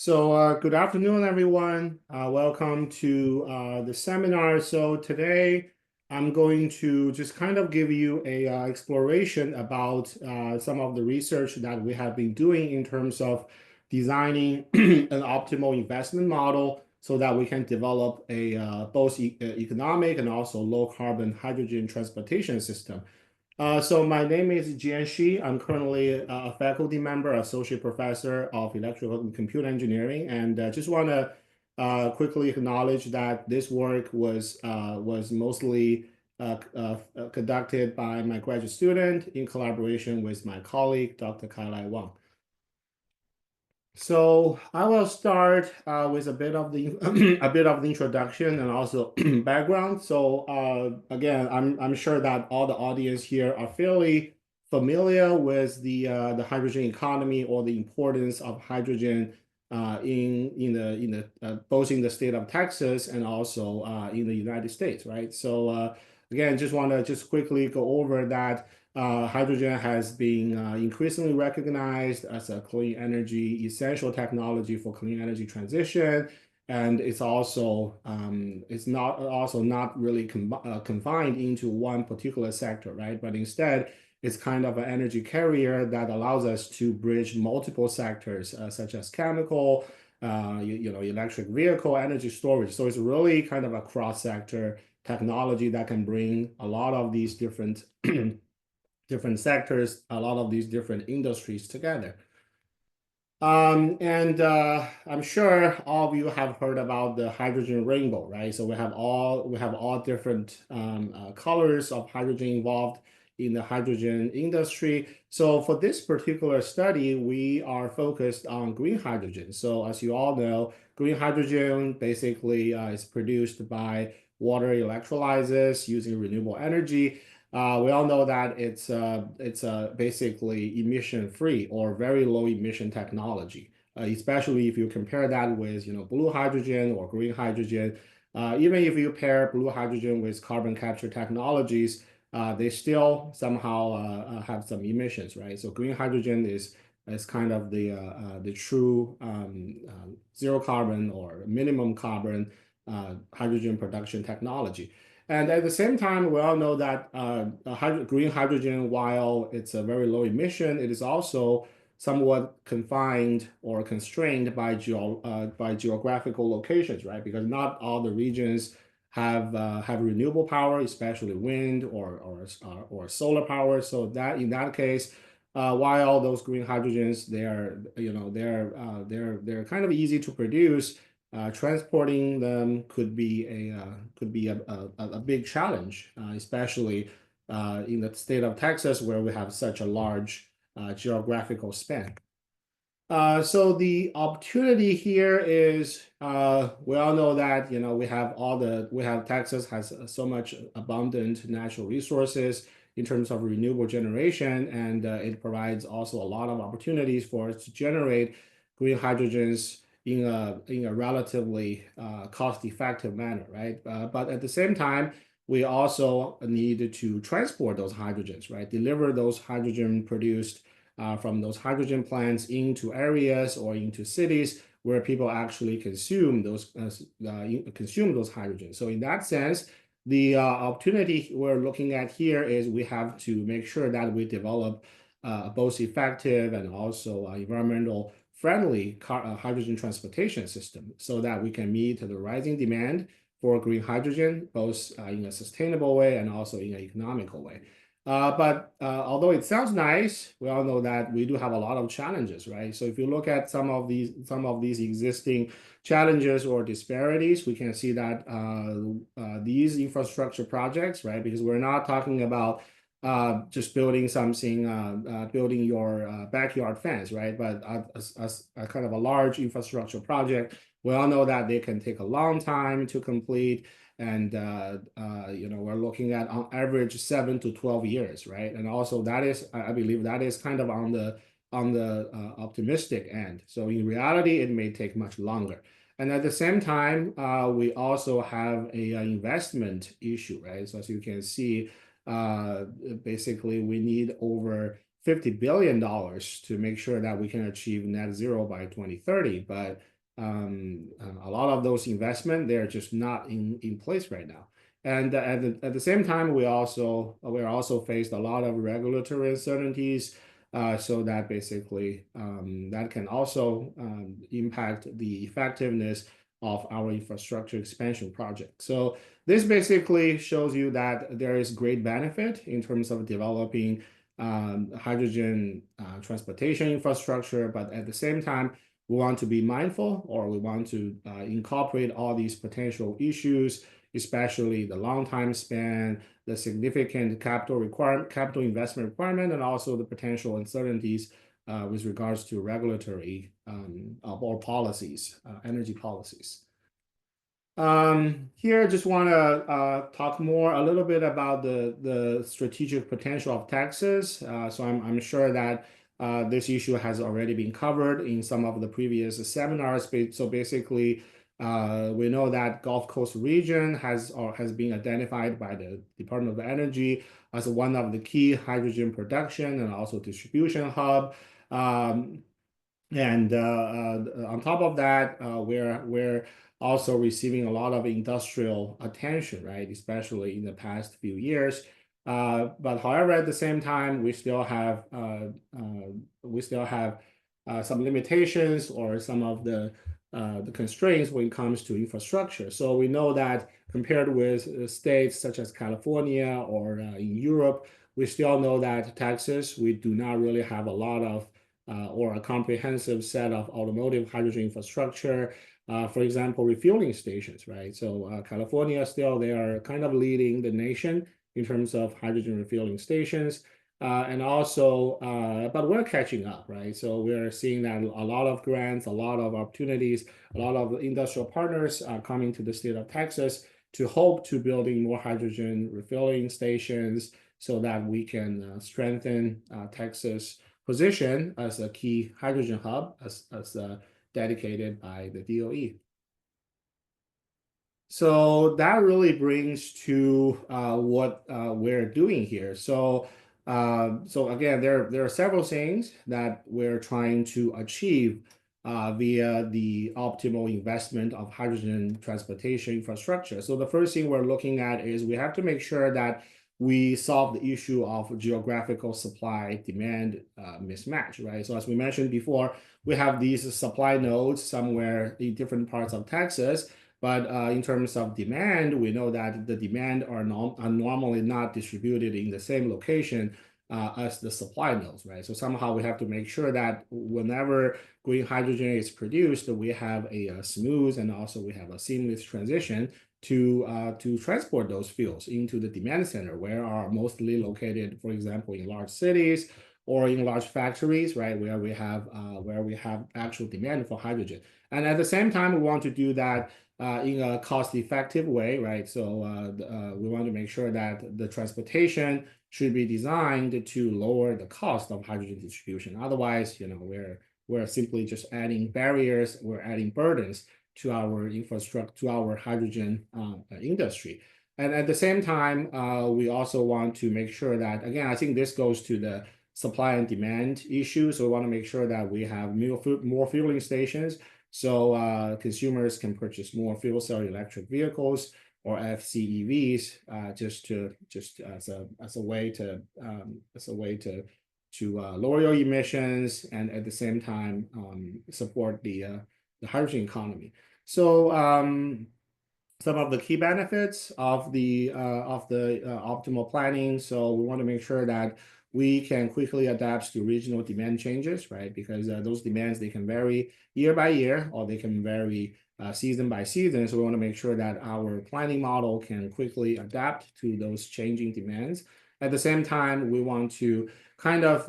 Good afternoon, everyone. Welcome to the seminar. So today I'm going to just kind of give you a exploration about some of the research that we have been doing in terms of designing an optimal investment model so that we can develop a both economic and also low carbon hydrogen transportation system. So my name is Jian Shi. I'm currently a faculty member, associate professor of electrical and computer engineering, and just want to quickly acknowledge that this work was mostly conducted by my graduate student in collaboration with my colleague, Dr. Kai-Lai Wang. So I will start with a bit of the a bit of the introduction and also background. So again, I'm sure that all the audience here are fairly familiar with the hydrogen economy or the importance of hydrogen in both in the state of Texas and also in the United States, right? So again, just want to just quickly go over that. Hydrogen has been increasingly recognized as a clean energy essential technology for clean energy transition, and it's also not really confined into one particular sector, right? But instead, it's kind of an energy carrier that allows us to bridge multiple sectors, such as chemical, electric vehicle, energy storage. So it's really kind of a cross-sector technology that can bring a lot of these different different sectors, a lot of these different industries together. I'm sure all of you have heard about the hydrogen rainbow, right? So we have all different colors of hydrogen involved in the hydrogen industry. So for this particular study, we are focused on green hydrogen. So as you all know, green hydrogen basically is produced by water electrolysis using renewable energy. We all know that it's basically emission-free or very low emission technology, especially if you compare that with blue hydrogen or green hydrogen. Even if you pair blue hydrogen with carbon capture technologies, they still somehow have some emissions, right? So green hydrogen is kind of the true zero carbon or minimum carbon hydrogen production technology. And at the same time, we all know that green hydrogen, while it's a very low emission, it is also somewhat confined or constrained by geographical locations, right? Because not all the regions have renewable power, especially wind or solar power. So that in that case, while those green hydrogens they're kind of easy to produce. Transporting them could be a big challenge, especially in the state of Texas, where we have such a large geographical span. So the opportunity here is we all know that we have Texas has so much abundant natural resources in terms of renewable generation, and it provides also a lot of opportunities for us to generate green hydrogens in a relatively cost-effective manner, right? But at the same time, we also need to transport those hydrogens, right? Deliver those hydrogen produced from those hydrogen plants into areas or into cities where people actually consume those hydrogen. So in that sense, the opportunity we're looking at here is we have to make sure that we develop both effective and also environmental friendly hydrogen transportation system so that we can meet the rising demand for green hydrogen, both in a sustainable way and also in an economical way. But although it sounds nice, we all know that we do have a lot of challenges, right? So if you look at some of these existing challenges or disparities, we can see that these infrastructure projects, right? Because we're not talking about just building something, building your backyard fence, right? But as a kind of a large infrastructure project, we all know that they can take a long time to complete. And we're looking at on average 7 to 12 years, right? And also that is, I believe that is kind of on the optimistic end. So in reality, it may take much longer. And at the same time, we also have a investment issue, right? So as you can see, basically we need over $50 billion to make sure that we can achieve net zero by 2030. But a lot of those investment, they're just not in place right now. And at the same time, we're also faced a lot of regulatory uncertainties, so that basically that can also impact the effectiveness of our infrastructure expansion project. So this basically shows you that there is great benefit in terms of developing hydrogen transportation infrastructure, but at the same time, we want to be mindful, or we want to incorporate all these potential issues, especially the long time span, the significant capital investment requirement, and also the potential uncertainties with regards to regulatory or policies, energy policies. Here, I just want to talk more a little bit about the strategic potential of Texas. So I'm sure that this issue has already been covered in some of the previous seminars. So basically, we know that Gulf Coast region has been identified by the Department of Energy as one of the key hydrogen production and also distribution hub. And on top of that, we're also receiving a lot of industrial attention, right? Especially in the past few years. But however, at the same time, we still have some limitations or some of the constraints when it comes to infrastructure. So we know that compared with states such as California or in Europe, we still know that Texas, we do not really have a lot of or a comprehensive set of automotive hydrogen infrastructure. For example, refueling stations, right? So California still, they are kind of leading the nation in terms of hydrogen refueling stations. And also, but we're catching up, right? So we're seeing that a lot of grants, a lot of opportunities, a lot of industrial partners are coming to the state of Texas to hope to building more hydrogen refueling stations so that we can strengthen Texas' position as a key hydrogen hub, as dedicated by the DOE. So that really brings to what we're doing here. So again, there are several things that we're trying to achieve via the optimal investment of hydrogen transportation infrastructure. So the first thing we're looking at is we have to make sure that we solve the issue of geographical supply demand mismatch, right? So as we mentioned before, we have these supply nodes somewhere in different parts of Texas, but in terms of demand, we know that the demand are normally not distributed in the same location as the supply nodes, right? So somehow we have to make sure that whenever green hydrogen is produced, we have a smooth and also we have a seamless transition to transport those fuels into the demand center, where are mostly located, for example, in large cities or in large factories, right, where we have actual demand for hydrogen. And at the same time, we want to do that in a cost-effective way, right? So we want to make sure that the transportation should be designed to lower the cost of hydrogen distribution. Otherwise, we're simply just adding barriers, we're adding burdens to our infrastructure, to our hydrogen industry. And at the same time, we also want to make sure that, again, I think this goes to the supply and demand issue. So we want to make sure that we have more fueling stations so consumers can purchase more fuel cell electric vehicles or FCEVs just as a way to lower your emissions and at the same time support the hydrogen economy. So some of the key benefits of the optimal planning. So we want to make sure that we can quickly adapt to regional demand changes, right? Because those demands, they can vary year by year, or they can vary season by season. So we want to make sure that our planning model can quickly adapt to those changing demands. At the same time, we want to kind of,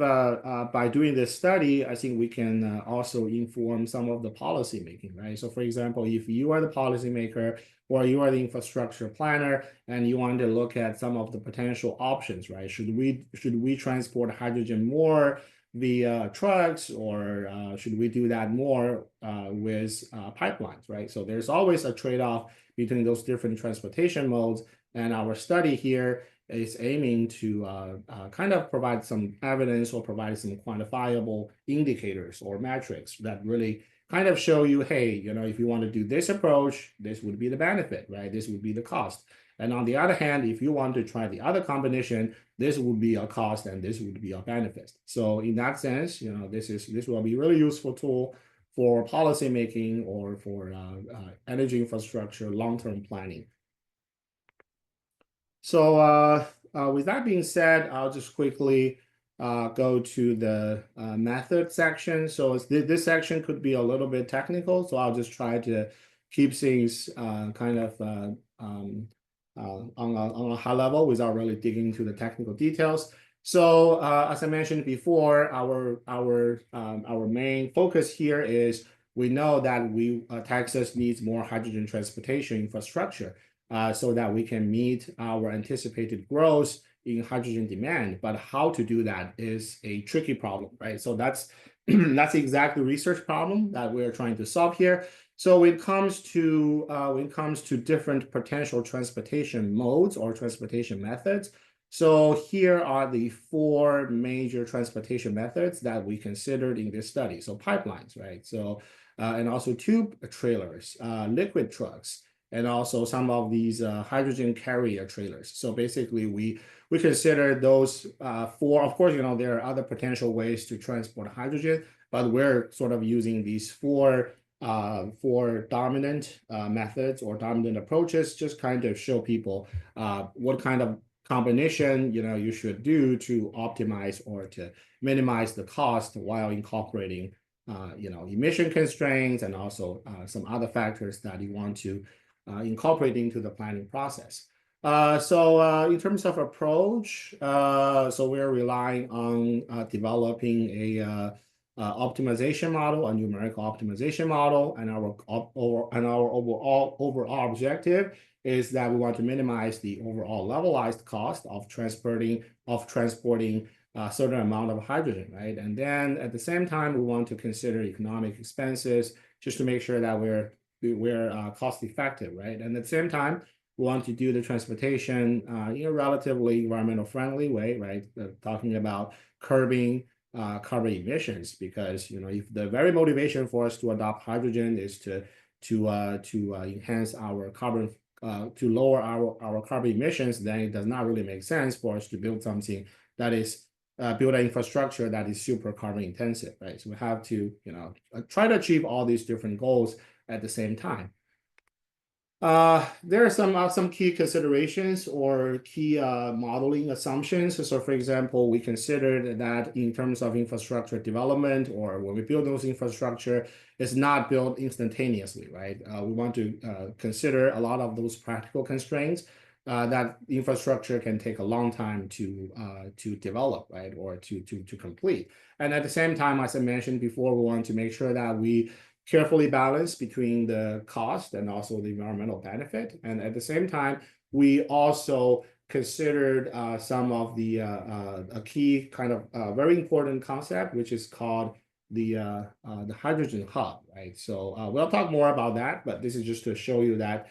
by doing this study, I think we can also inform some of the policy making, right? So for example, if you are the policymaker or you are the infrastructure planner and you want to look at some of the potential options, right? Should we transport hydrogen more via trucks, or should we do that more with pipelines, right? So there's always a trade-off between those different transportation modes, and our study here is aiming to kind of provide some evidence or provide some quantifiable indicators or metrics that really kind of show you, hey, if you want to do this approach, this would be the benefit, right? This would be the cost. And on the other hand, if you want to try the other combination, this would be a cost and this would be a benefit. So in that sense, this will be a really useful tool for policy making or for energy infrastructure long-term planning. So with that being said, I'll just quickly go to the method section. So this section could be a little bit technical, so I'll just try to keep things kind of on a high level without really digging into the technical details. So as I mentioned before, our main focus here is we know that Texas needs more hydrogen transportation infrastructure so that we can meet our anticipated growth in hydrogen demand. But how to do that is a tricky problem, right? So that's that's the exact research problem that we're trying to solve here. So when it comes to different potential transportation modes or transportation methods, so here are the 4 major transportation methods that we considered in this study. So pipelines, right? So and also tube trailers, liquid trucks, and also some of these hydrogen carrier trailers. So basically, we consider those 4. Of course, there are other potential ways to transport hydrogen, but we're sort of using these 4 dominant methods or dominant approaches, just kind of show people what kind of combination you should do to optimize or to minimize the cost while incorporating emission constraints and also some other factors that you want to incorporate into the planning process. So in terms of approach, so we're relying on developing a optimization model, a numerical optimization model, and our overall objective is that we want to minimize the overall levelized cost of transporting a certain amount of hydrogen, right? And then at the same time, we want to consider economic expenses just to make sure that we're cost effective, right? And at the same time, we want to do the transportation in a relatively environmental friendly way, right? Talking about curbing carbon emissions, because if the very motivation for us to adopt hydrogen is to enhance our carbon to lower our carbon emissions, then it does not really make sense for us to build something that is build an infrastructure that is super carbon intensive, right? So we have to try to achieve all these different goals at the same time. There are some key considerations or key modeling assumptions. So for example, we considered that in terms of infrastructure development, or when we build those infrastructure, it's not built instantaneously, right? We want to consider a lot of those practical constraints that infrastructure can take a long time to develop, right, or to complete. And at the same time, as I mentioned before, we want to make sure that we carefully balance between the cost and also the environmental benefit. And at the same time, we also considered some of the a key kind of very important concept, which is called the hydrogen hub, right? So we'll talk more about that, but this is just to show you that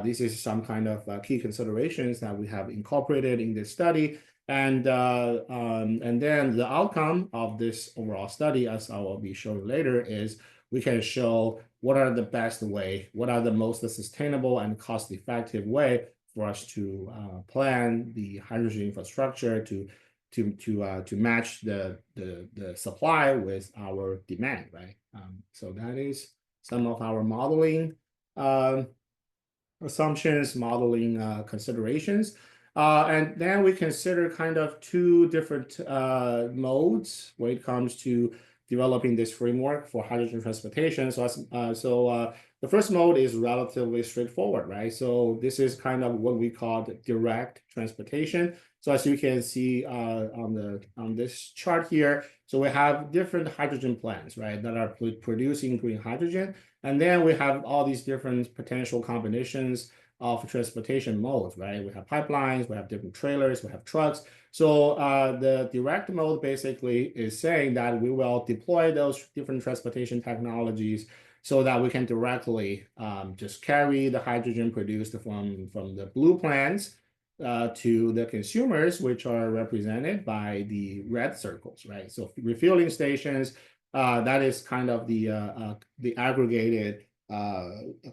this is some kind of key considerations that we have incorporated in this study. And then the outcome of this overall study, as I will be showing later, is we can show what are the best way, what are the most sustainable and cost-effective way for us to plan the hydrogen infrastructure to match the supply with our demand, right? So that is some of our modeling assumptions, modeling considerations. And then we consider kind of 2 different modes when it comes to developing this framework for hydrogen transportation. So the first mode is relatively straightforward, right? So this is kind of what we call the direct transportation. So as you can see on this chart here, so we have different hydrogen plants, right, that are producing green hydrogen. And then we have all these different potential combinations of transportation modes, right? We have pipelines, we have different trailers, we have trucks. So the direct mode basically is saying that we will deploy those different transportation technologies so that we can directly just carry the hydrogen produced from the blue plants to the consumers, which are represented by the red circles, right? So refueling stations that is kind of the aggregated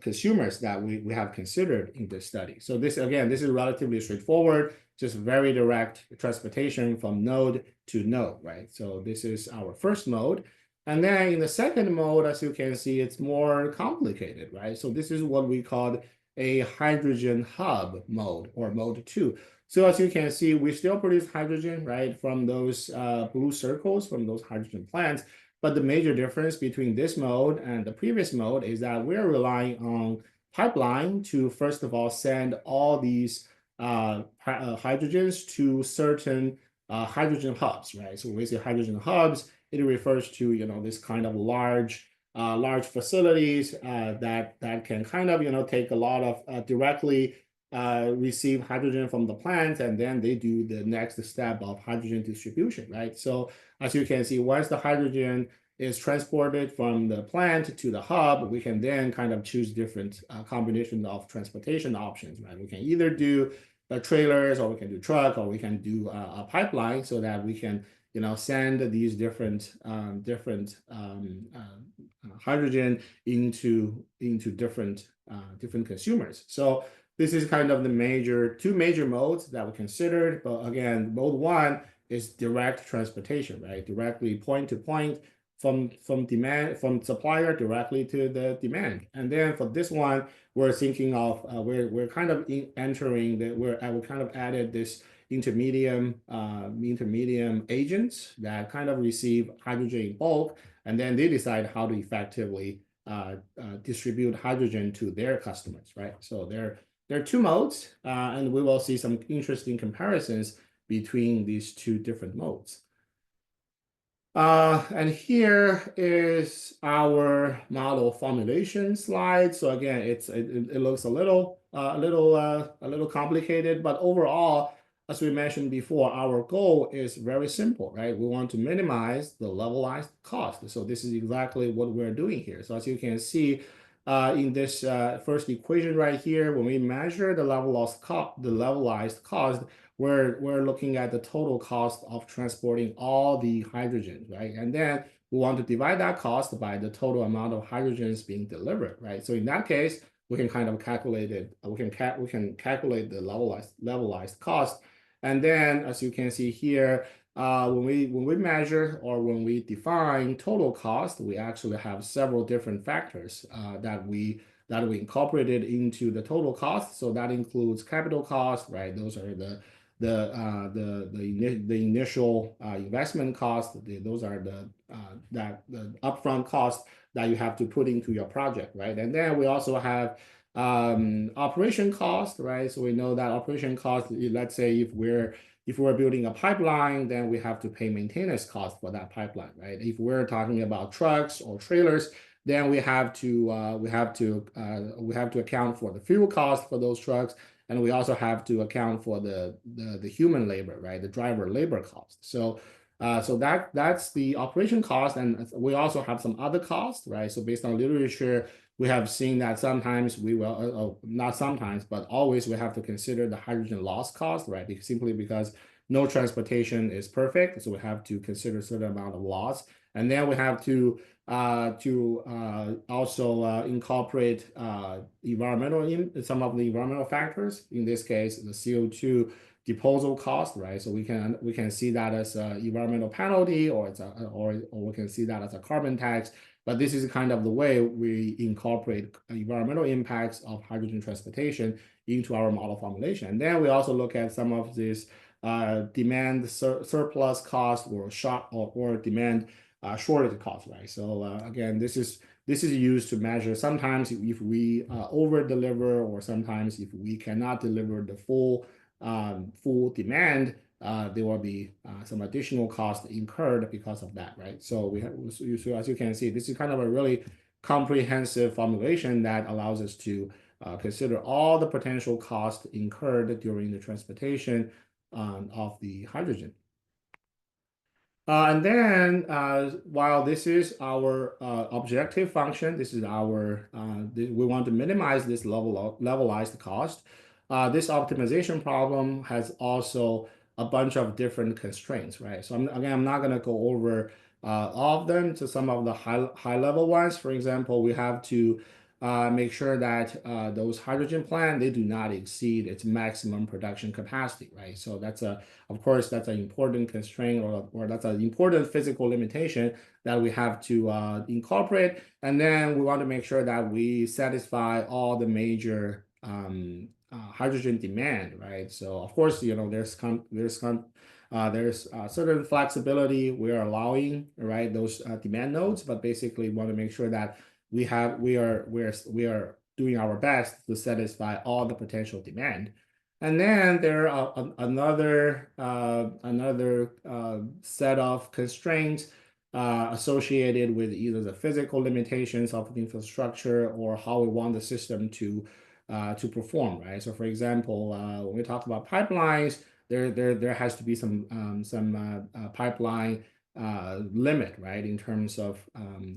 consumers that we have considered in this study. So this, again, this is relatively straightforward, just very direct transportation from node to node, right? So this is our first mode. And then in the second mode, as you can see, it's more complicated, right? So this is what we call a hydrogen hub mode, or mode 2. So as you can see, we still produce hydrogen, right, from those blue circles, from those hydrogen plants. But the major difference between this mode and the previous mode is that we're relying on pipeline to, first of all, send all these hydrogens to certain hydrogen hubs, right? So when we say hydrogen hubs, it refers to, you know, this kind of large facilities that can kind of, you know, take a lot of directly receive hydrogen from the plant, and then they do the next step of hydrogen distribution, right? So as you can see, once the hydrogen is transported from the plant to the hub, we can then kind of choose different combinations of transportation options, right? We can either do trailers, or we can do truck, or we can do a pipeline, so that we can, you know, send these different hydrogen into different consumers. So this is kind of the two major modes that we considered. But again, mode 1 is direct transportation, right? Directly point to point from supplier directly to the demand. And then for this one, we're thinking of we're kind of entering that we kind of added this intermediate agents that kind of receive hydrogen in bulk, and then they decide how to effectively distribute hydrogen to their customers, right? So there are two modes, and we will see some interesting comparisons between these two different modes. And here is our model formulation slide. So again, it looks a little complicated, but overall, as we mentioned before, our goal is very simple, right? We want to minimize the levelized cost. So this is exactly what we're doing here. So as you can see, in this first equation right here, when we measure the levelized cost, we're looking at the total cost of transporting all the hydrogen, right? And then we want to divide that cost by the total amount of hydrogens being delivered, right? So in that case, we can kind of calculate it. We can calculate the levelized cost, and then as you can see here, when we measure, or when we define total cost, we actually have several different factors that we incorporated into the total cost. So that includes capital cost, right? Those are the initial investment cost. Those are the upfront costs that you have to put into your project, right? And then we also have operation cost, right? So we know that operation cost, let's say if we're building a pipeline, then we have to pay maintenance cost for that pipeline, right? If we're talking about trucks or trailers, then we have to account for the fuel cost for those trucks, and we also have to account for the human labor, right? The driver labor cost. So that's the operation cost, and we also have some other costs, right? So based on literature, we have seen that sometimes we will, not sometimes, but always we have to consider the hydrogen loss cost, right? Simply because no transportation is perfect, so we have to consider a certain amount of loss, and then we have to also incorporate some of the environmental factors. In this case, the CO2 disposal cost, right? So we can see that as an environmental penalty, or we can see that as a carbon tax. But this is kind of the way we incorporate environmental impacts of hydrogen transportation into our model formulation. And then we also look at some of this demand surplus cost, or demand shortage cost, right? So again, this is used to measure sometimes if we over deliver, or sometimes if we cannot deliver the full demand. There will be some additional costs incurred because of that, right? So as you can see, this is kind of a really comprehensive formulation that allows us to consider all the potential costs incurred during the transportation of the hydrogen. And then while this is our objective function, this is our we want to minimize this levelized cost. This optimization problem has also a bunch of different constraints, right? So I'm not going to go over all of them to some of the high level ones. For example, we have to make sure that those hydrogen plant they do not exceed its maximum production capacity, right? So of course that's an important constraint or that's an important physical limitation that we have to incorporate. And then we want to make sure that we satisfy all the major hydrogen demand, right? So of course, there's certain flexibility we are allowing, right? Those demand nodes, but basically want to make sure that we are doing our best to satisfy all the potential demand. And then there are another set of constraints associated with either the physical limitations of the infrastructure or how we want the system to perform, right? So for example, when we talk about pipelines, there has to be some pipeline limit, right? In terms of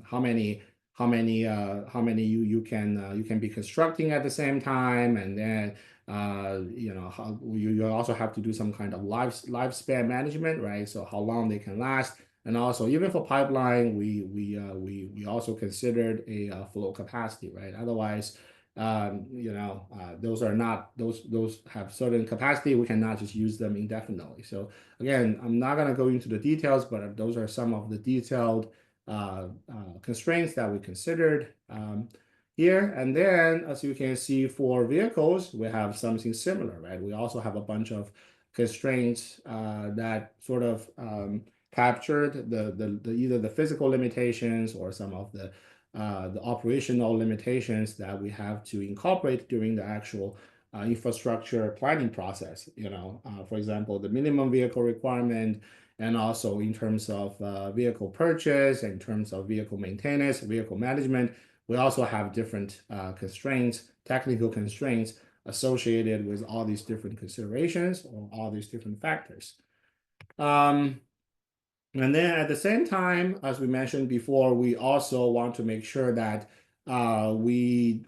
how many you can be constructing at the same time, and then how you also have to do some kind of lifespan management, right? So how long they can last, and also even for pipeline, we also considered a flow capacity, right? Otherwise, those have certain capacity. We cannot just use them indefinitely. So again, I'm not going to go into the details, but those are some of the detailed constraints that we considered here. And then, as you can see, for vehicles, we have something similar, right? We also have a bunch of constraints that sort of captured either the physical limitations or some of the operational limitations that we have to incorporate during the actual infrastructure planning process. For example, the minimum vehicle requirement, and also in terms of vehicle purchase, in terms of vehicle maintenance, vehicle management, we also have different constraints, technical constraints associated with all these different considerations or all these different factors. And then at the same time, as we mentioned before, we also want to make sure that we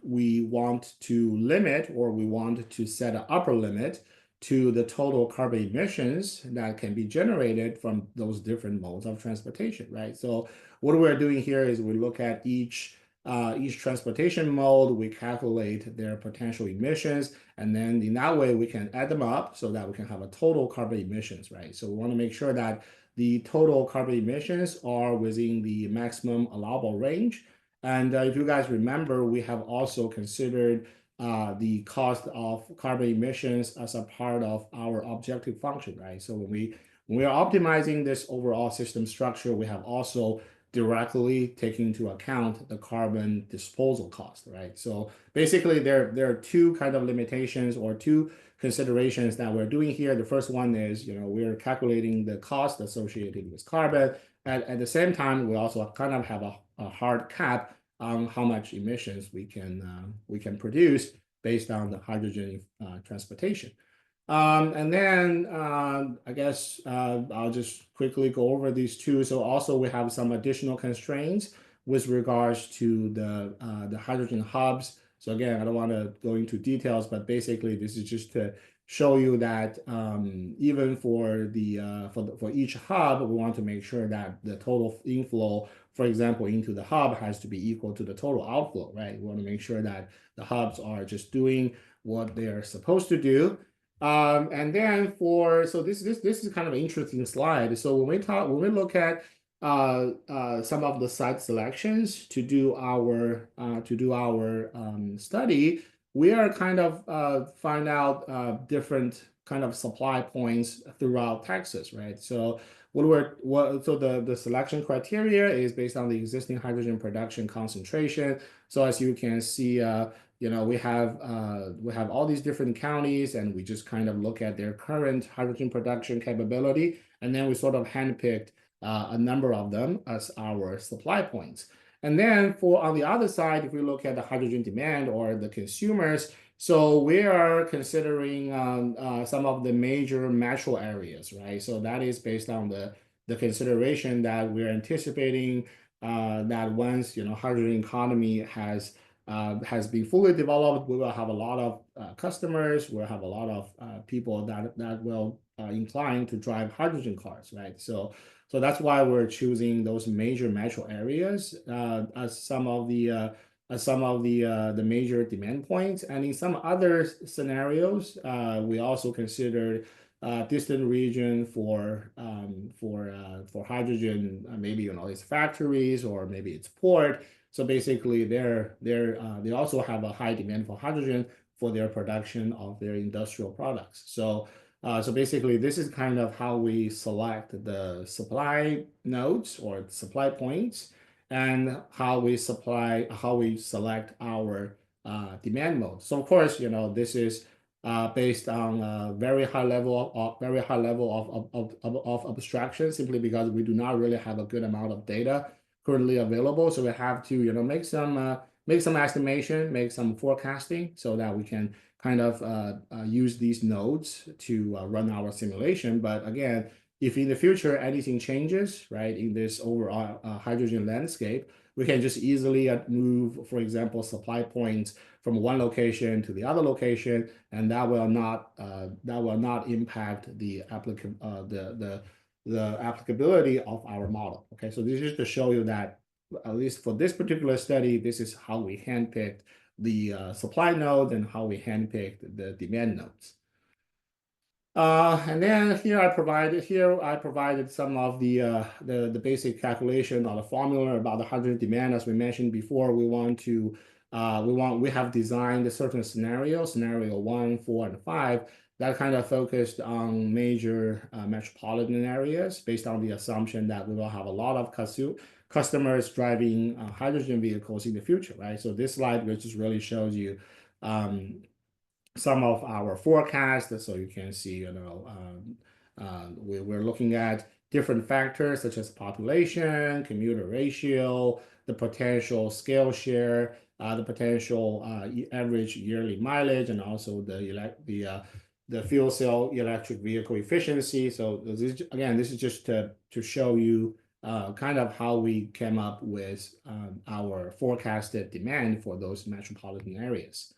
want to limit, or we want to set an upper limit to the total carbon emissions that can be generated from those different modes of transportation, right? So what we're doing here is we look at each transportation mode, we calculate their potential emissions, and then in that way we can add them up so that we can have a total carbon emissions, right? So we want to make sure that the total carbon emissions are within the maximum allowable range. And if you guys remember, we have also considered the cost of carbon emissions as a part of our objective function, right? So when we are optimizing this overall system structure, we have also directly taking into account the carbon disposal cost, right? So basically, there are two kind of limitations or two considerations that we're doing here. The first one is, we're calculating the cost associated with carbon. At the same time, we also kind of have a hard cap on how much emissions we can produce based on the hydrogen transportation. And then I guess I'll just quickly go over these two. So also we have some additional constraints with regards to the hydrogen hubs. So again, I don't want to go into details, but basically this is just to show you that even for each hub, we want to make sure that the total inflow, for example, into the hub has to be equal to the total outflow, right? We want to make sure that the hubs are just doing what they are supposed to do. And then so this is kind of an interesting slide. So when we look at some of the site selections to do our study, we are kind of find out different kind of supply points throughout Texas, right? So the selection criteria is based on the existing hydrogen production concentration. So as you can see, we have all these different counties, and we just kind of look at their current hydrogen production capability, and then we sort of handpicked a number of them as our supply points. And then on the other side, if we look at the hydrogen demand or the consumers, so we are considering some of the major metro areas, right? So that is based on the consideration that we're anticipating that once hydrogen economy has has been fully developed, we will have a lot of customers. We'll have a lot of people that will incline to drive hydrogen cars, right? So that's why we're choosing those major metro areas as some of the major demand points. And in some other scenarios, we also considered distant region for hydrogen. Maybe it's factories or maybe it's port. So basically, they also have a high demand for hydrogen for their production of their industrial products. So basically, this is kind of how we select the supply nodes or supply points, and how we select our demand mode. So of course, this is based on a very high level of abstraction, simply because we do not really have a good amount of data currently available. So we have to, make some estimation, make some forecasting, so that we can kind of use these nodes to run our simulation. But again, if in the future anything changes, right, in this overall hydrogen landscape, we can just easily move, for example, supply points from one location to the other location, and that will not impact the applicability of our model. Okay, so this is to show you that at least for this particular study, this is how we handpicked the supply node and how we handpicked the demand nodes. And then here I provided some of the basic calculation or the formula about the hydrogen demand. As we mentioned before, we have designed a certain scenario 1, 4, and 5, that kind of focused on major metropolitan areas, based on the assumption that we will have a lot of customers driving hydrogen vehicles in the future, right? So this slide, which just really shows you some of our forecasts. So you can see, we're looking at different factors such as population, commuter ratio, the potential scale share, the potential average yearly mileage, and also the fuel cell electric vehicle efficiency. So this is just to show you kind of how we came up with our forecasted demand for those metropolitan areas.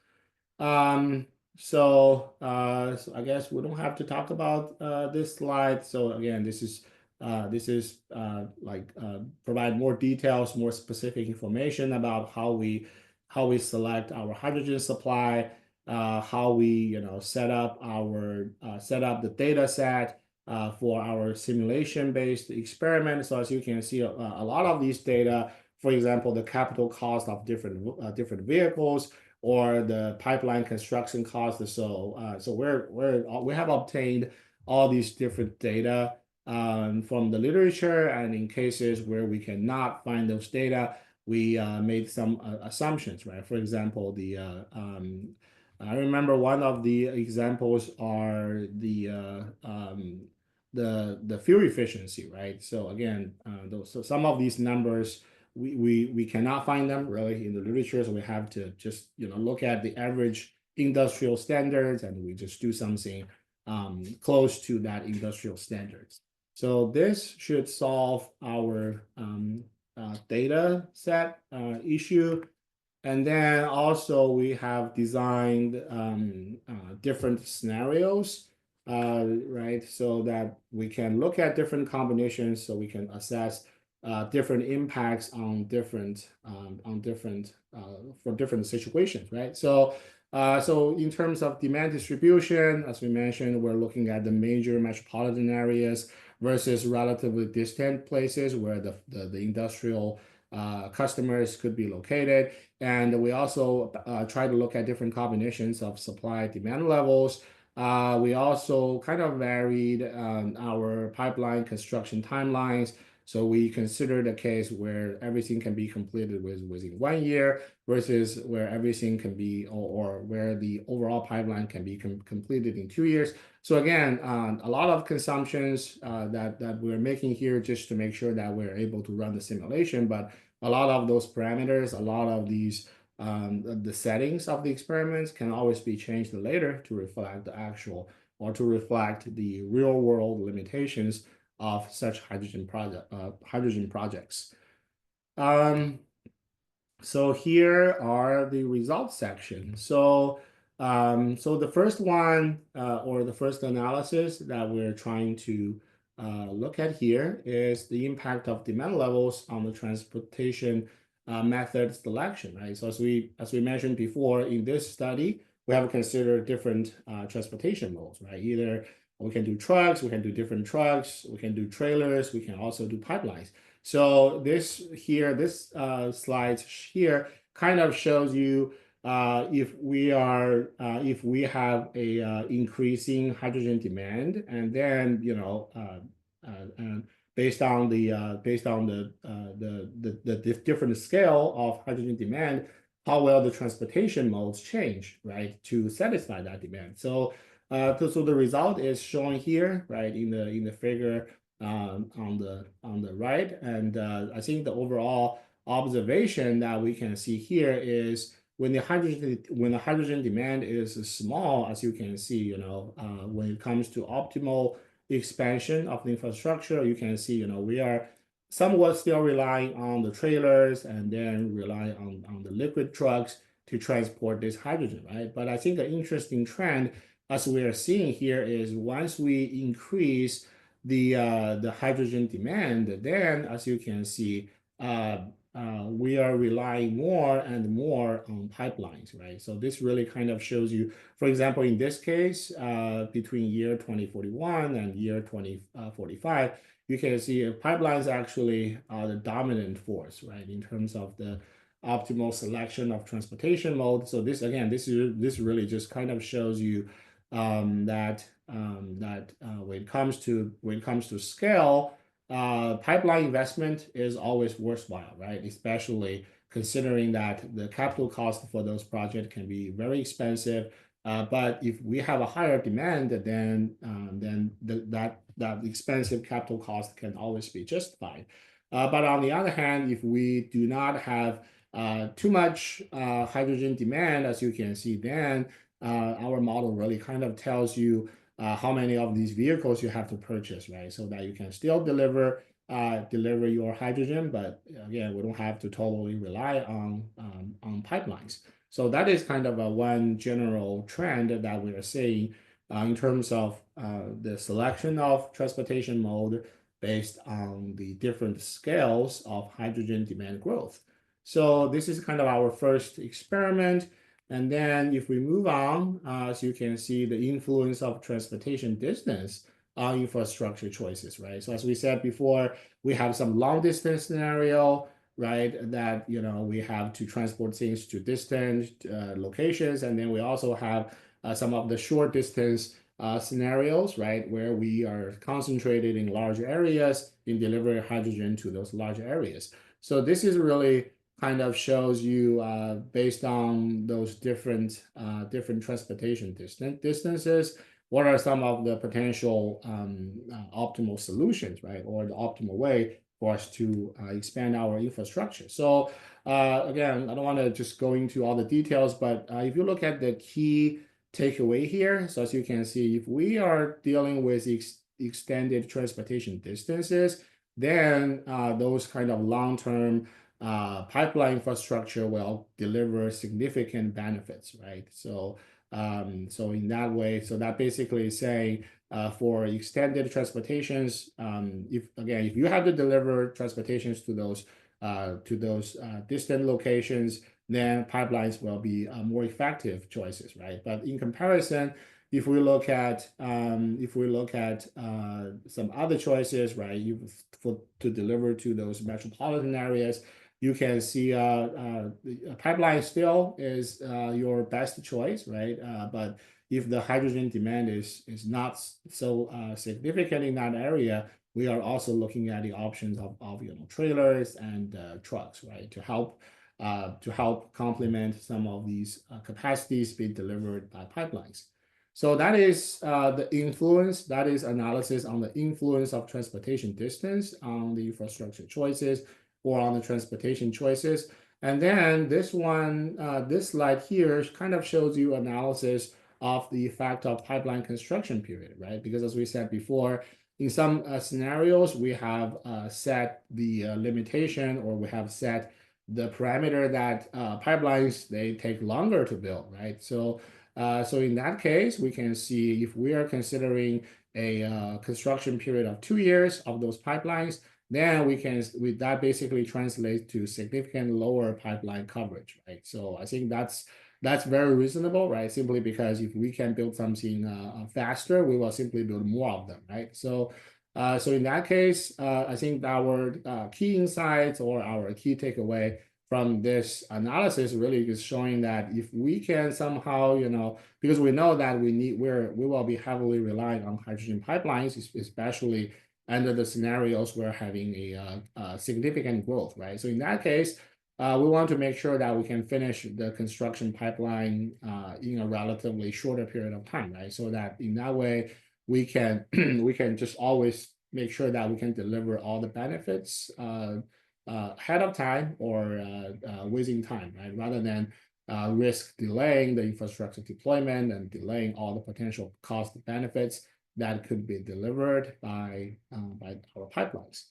So I guess we don't have to talk about this slide. So again, this is provide more details, more specific information about how we select our hydrogen supply, how we set up the data set for our simulation-based experiment. So as you can see, a lot of these data, for example, the capital cost of different vehicles, or the pipeline construction costs. So we have obtained all these different data from the literature, and in cases where we cannot find those data, we made some assumptions, right? For example, I remember one of the examples are the fuel efficiency, right? So again, some of these numbers, we cannot find them really in the literature, so we have to just look at the average industrial standards, and we just do something close to that industrial standards. So this should solve our data set issue. And then also we have designed different scenarios, right? So that we can look at different combinations, so we can assess different impacts on different for different situations, right? So in terms of demand distribution, as we mentioned, we're looking at the major metropolitan areas versus relatively distant places where the industrial customers could be located. And we also try to look at different combinations of supply demand levels. We also kind of varied our pipeline construction timelines. So we considered a case where everything can be completed within 1 year, versus where everything can be, or where the overall pipeline can be completed in 2 years. So again, a lot of consumptions that we're making here just to make sure that we're able to run the simulation, but a lot of those parameters, a lot of these the settings of the experiments can always be changed later to reflect the actual, or to reflect the real world limitations of such hydrogen projects. So here are the results section. So the first one or the first analysis that we're trying to look at here is the impact of demand levels on the transportation method selection, right? So as we mentioned before, in this study, we have considered different transportation modes, right? Either we can do trucks, we can do different trucks, we can do trailers, we can also do pipelines. So this here, this slide here kind of shows you if we have a increasing hydrogen demand, and then based on the different scale of hydrogen demand, how well the transportation modes change, right, to satisfy that demand. So the result is shown here, right, in the figure on the right, and I think the overall observation that we can see here is when the hydrogen demand is small, as you can see, when it comes to optimal expansion of the infrastructure, you can see, we are somewhat still relying on the trailers and then rely on the liquid trucks to transport this hydrogen, right? But I think an interesting trend, as we are seeing here, is once we increase the hydrogen demand, then as you can see, we are relying more and more on pipelines, right? So this really kind of shows you, for example, in this case, between year 2041 and year 2045, you can see pipelines actually are the dominant force, right, in terms of the optimal selection of transportation mode. So this again, this really just kind of shows you that when it comes to scale, pipeline investment is always worthwhile, right? Especially considering that the capital cost for those projects can be very expensive. But if we have a higher demand, then that expensive capital cost can always be justified. But on the other hand, if we do not have too much hydrogen demand, as you can see, then our model really kind of tells you how many of these vehicles you have to purchase, right? So that you can still deliver your hydrogen, but again, we don't have to totally rely on pipelines. So that is kind of a one general trend that we are seeing in terms of the selection of transportation mode based on the different scales of hydrogen demand growth. So this is kind of our first experiment. And then if we move on, as you can see, the influence of transportation distance on infrastructure choices, right? So as we said before, we have some long distance scenario, right? That, we have to transport things to distant locations. And then we also have some of the short distance scenarios, right? Where we are concentrated in large areas in delivering hydrogen to those large areas. So this is really kind of shows you based on those different transportation distances, what are some of the potential optimal solutions, right? Or the optimal way for us to expand our infrastructure. So again, I don't want to just go into all the details, but if you look at the key takeaway here, so as you can see, if we are dealing with extended transportation distances, then those kind of long-term pipeline infrastructure will deliver significant benefits, right? So in that way, so that basically is saying for extended transportations, if you have to deliver transportations to those distant locations, then pipelines will be more effective choices, right? But in comparison, if we look at some other choices, right, to deliver to those metropolitan areas, you can see a pipeline still is your best choice, right? But if the hydrogen demand is not so significant in that area, we are also looking at the options of trailers and trucks, right, to help complement some of these capacities being delivered by pipelines. So that is the influence, that is analysis on the influence of transportation distance on the infrastructure choices or on the transportation choices. And then this one, this slide here kind of shows you analysis of the effect of pipeline construction period, right? Because as we said before, in some scenarios, we have set the limitation, or we have set the parameter that pipelines, they take longer to build, right? So in that case, we can see if we are considering a construction period of 2 years of those pipelines, then that basically translates to significant lower pipeline coverage, right? So I think that's very reasonable, right? Simply because if we can build something faster, we will simply build more of them, right? So in that case, I think our key insights or our key takeaway from this analysis really is showing that if we can somehow, because we know that we will be heavily relying on hydrogen pipelines, especially under the scenarios we're having a significant growth, right? So in that case, we want to make sure that we can finish the construction pipeline in a relatively shorter period of time, right? So that in that way, we can we can just always make sure that we can deliver all the benefits ahead of time or within time, right? Rather than risk delaying the infrastructure deployment and delaying all the potential cost benefits that could be delivered by our pipelines.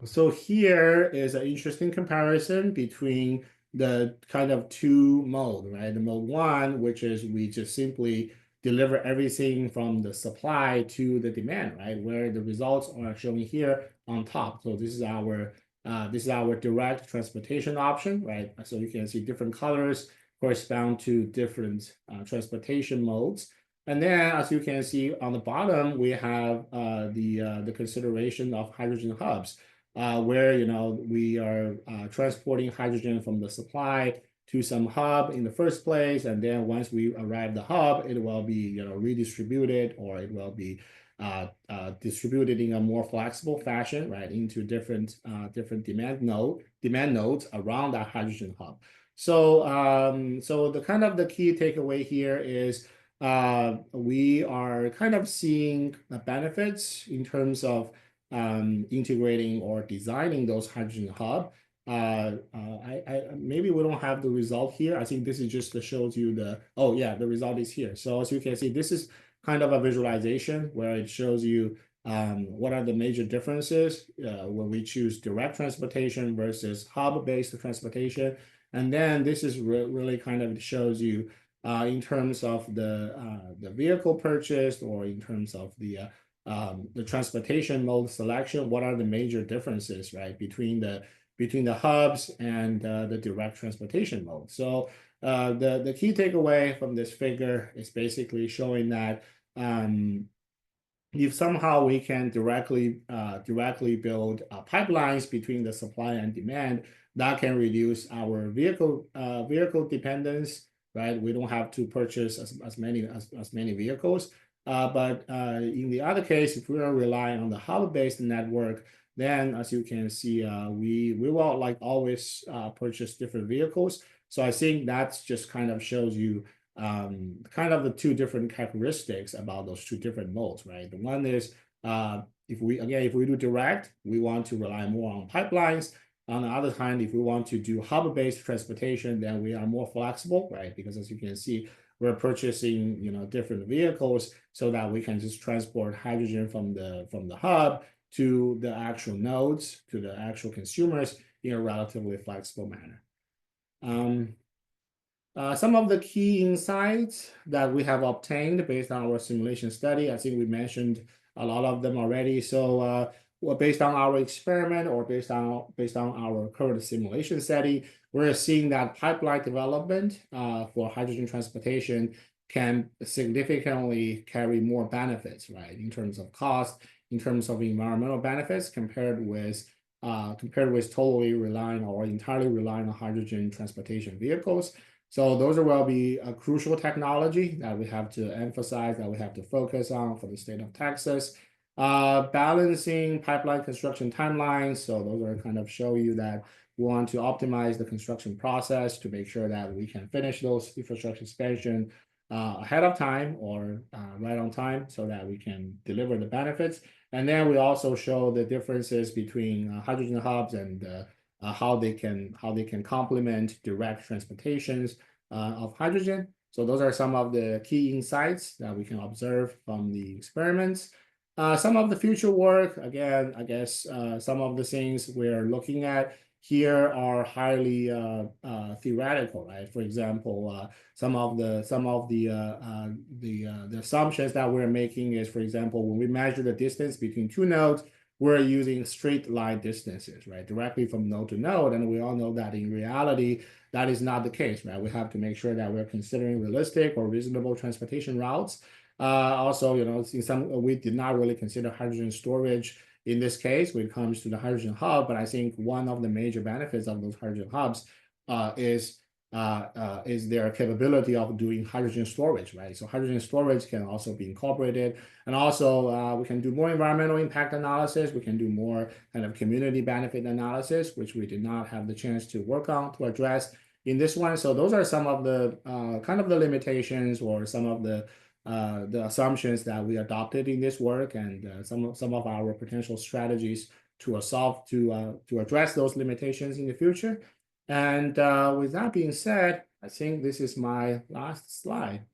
So here is an interesting comparison between the kind of two mode, right? The mode one, which is we just simply deliver everything from the supply to the demand, right? Where the results are shown here on top. So this is our direct transportation option, right? So you can see different colors correspond to different transportation modes. And then, as you can see on the bottom, we have the consideration of hydrogen hubs, where we are transporting hydrogen from the supply to some hub in the first place, and then once we arrive the hub, it will be redistributed, or it will be distributed in a more flexible fashion, right, into different demand nodes around that hydrogen hub. So so the key takeaway here is we are kind of seeing the benefits in terms of integrating or designing those hydrogen hub. I maybe we don't have the result here. I think this is just to shows you the result is here. So as you can see, this is kind of a visualization where it shows you what are the major differences when we choose direct transportation versus hub-based transportation. And then this is really kind of shows you in terms of the vehicle purchased, or in terms of the transportation mode selection, what are the major differences, right, between the hubs and the direct transportation mode. So the key takeaway from this figure is basically showing that if somehow we can directly build pipelines between the supply and demand, that can reduce our vehicle dependence, right? We don't have to purchase as many vehicles. But in the other case, if we are relying on the hub-based network, then as you can see, we will like always purchase different vehicles. So I think that just kind of shows you kind of the two different characteristics about those two different modes, right? The one is if we do direct, we want to rely more on pipelines. On the other hand, if we want to do hub-based transportation, then we are more flexible, right? Because as you can see, we're purchasing different vehicles so that we can just transport hydrogen from the hub to the actual nodes, to the actual consumers in a relatively flexible manner. Some of the key insights that we have obtained based on our simulation study, I think we mentioned a lot of them already. So based on our experiment, or based on our current simulation study, we're seeing that pipeline development for hydrogen transportation can significantly carry more benefits, right, in terms of cost, in terms of environmental benefits, compared with totally relying or entirely relying on hydrogen transportation vehicles. So those will be a crucial technology that we have to emphasize, that we have to focus on for the state of Texas. Balancing pipeline construction timelines. So those are kind of show you that we want to optimize the construction process to make sure that we can finish those infrastructure expansion ahead of time, or right on time, so that we can deliver the benefits. And then we also show the differences between hydrogen hubs and how they can complement direct transportations of hydrogen. So those are some of the key insights that we can observe from the experiments. Some of the future work, again, I guess some of the things we're looking at here are highly theoretical, right? For example, some of the assumptions that we're making is, for example, when we measure the distance between two nodes, we're using straight line distances, right? Directly from node to node. And we all know that in reality, that is not the case, right? We have to make sure that we're considering realistic or reasonable transportation routes. Also, in we did not really consider hydrogen storage in this case when it comes to the hydrogen hub, but I think one of the major benefits of those hydrogen hubs is their capability of doing hydrogen storage, right? So hydrogen storage can also be incorporated, and also we can do more environmental impact analysis. We can do more kind of community benefit analysis, which we did not have the chance to work on to address in this one. So those are some of the kind of the limitations or some of the assumptions that we adopted in this work, and some of our potential strategies to address those limitations in the future. And with that being said, I think this is my last slide.